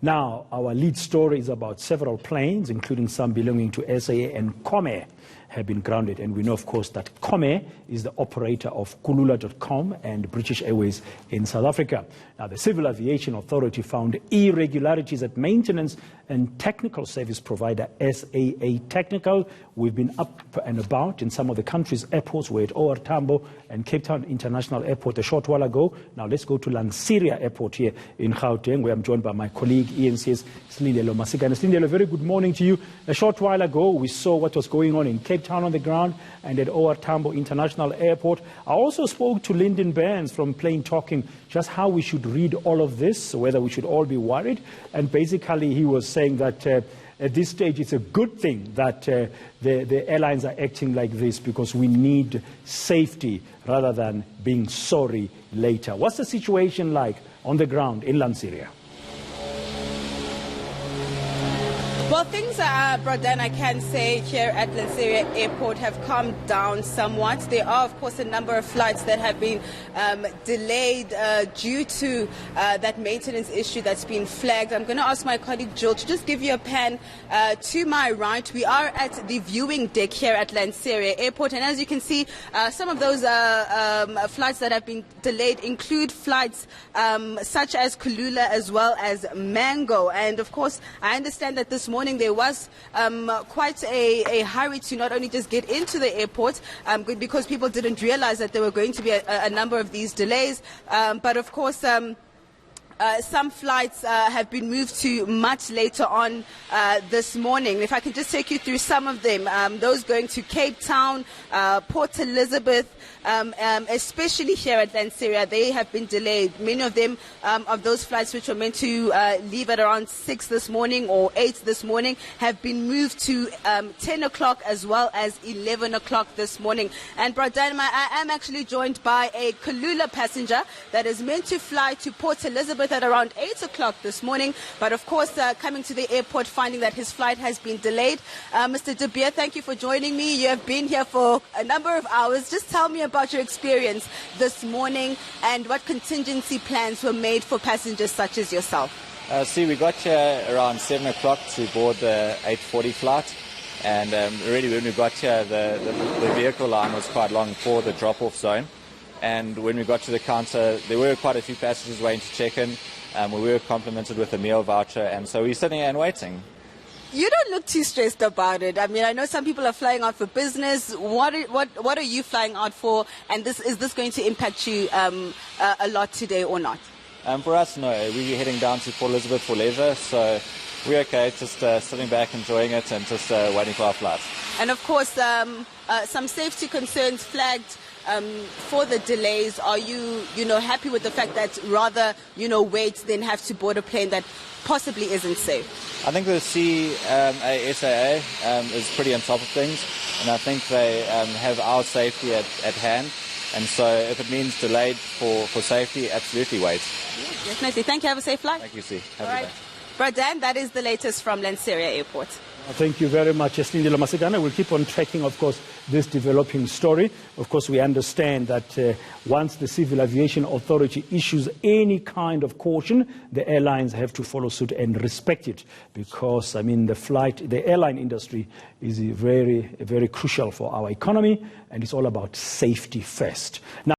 Now, our lead story is about several planes, including some belonging to SAA and Comair, have been grounded. And we know, of course, that Comair is the operator of Kulula.com and British Airways in South Africa. Now, the Civil Aviation Authority found irregularities at maintenance and technical service provider SAA Technical. We've been up and about in some of the country's airports. We're at OR Tambo and Cape Town International Airport a short while ago. Now, let's go to Lanseria Airport here in Gauteng, where I'm joined by my colleague, eNCA's Slindelo Masikane. Slindelo, very good morning to you. A short while ago, we saw what was going on in Cape Town on the ground and at OR Tambo International Airport. I also spoke to Lyndon Burns from Plain Talking, just how we should read all of this, whether we should all be worried. And basically, he was saying that at this stage, it's a good thing that the airlines are acting like this because we need safety rather than being sorry later. What's the situation like on the ground in Lanseria? Well, things are, Bradan, I can say, here at Lanseria Airport have calmed down somewhat. There are, of course, a number of flights that have been delayed due to that maintenance issue that's been flagged. I'm going to ask my colleague Jill to just give you a pan to my right. We are at the viewing deck here at Lanseria Airport, and as you can see, some of those flights that have been delayed include flights such as Kulula as well as Mango. And, of course, I understand that this morning there was quite a hurry to not only just get into the airport because people didn't realize that there were going to be a number of these delays, but of course some flights have been moved to much later on this morning. If I can just take you through some of them, those going to Cape Town, Port Elizabeth, especially here at Lanseria, they have been delayed. Many of them, of those flights which were meant to leave at around 6 this morning or 8 this morning, have been moved to 10 o'clock as well as 11 o'clock this morning. And Bradan, I am actually joined by a Kulula passenger that is meant to fly to Port Elizabeth at around 8 o'clock this morning, but of course coming to the airport finding that his flight has been delayed. Mr. De Beer, thank you for joining me. You have been here for a number of hours. Just tell me about your experience this morning and what contingency plans were made for passengers such as yourself. See, we got here around 7 o'clock to board the 8:40 flight, and really when we got here the vehicle line was quite long for the drop-off zone. And when we got to the counter, there were quite a few passengers waiting to check in. We were complimented with a meal voucher, and so we're sitting here and waiting. You don't look too stressed about it. I mean, I know some people are flying out for business. What are you flying out for? And is this going to impact you a lot today or not? For us, no. We're heading down to Port Elizabeth for leisure, so we're okay, just sitting back, enjoying it, and just waiting for our flight. And of course, some safety concerns flagged for the delays. Are you happy with the fact that rather, wait than have to board a plane that possibly isn't safe? I think the SAA is pretty on top of things, and I think they have our safety at hand. And so if it means delayed for safety, absolutely wait. Yes, definitely. Thank you. Have a safe flight. Thank you, Sue. Have a good day. Bradan, that is the latest from Lanseria Airport. Thank you very much, Slindelo Masikane. We'll keep on tracking, of course, this developing story. Of course, we understand that once the Civil Aviation Authority issues any kind of caution, the airlines have to follow suit and respect it because, I mean, the airline industry is very, very crucial for our economy, and it's all about safety first. Now,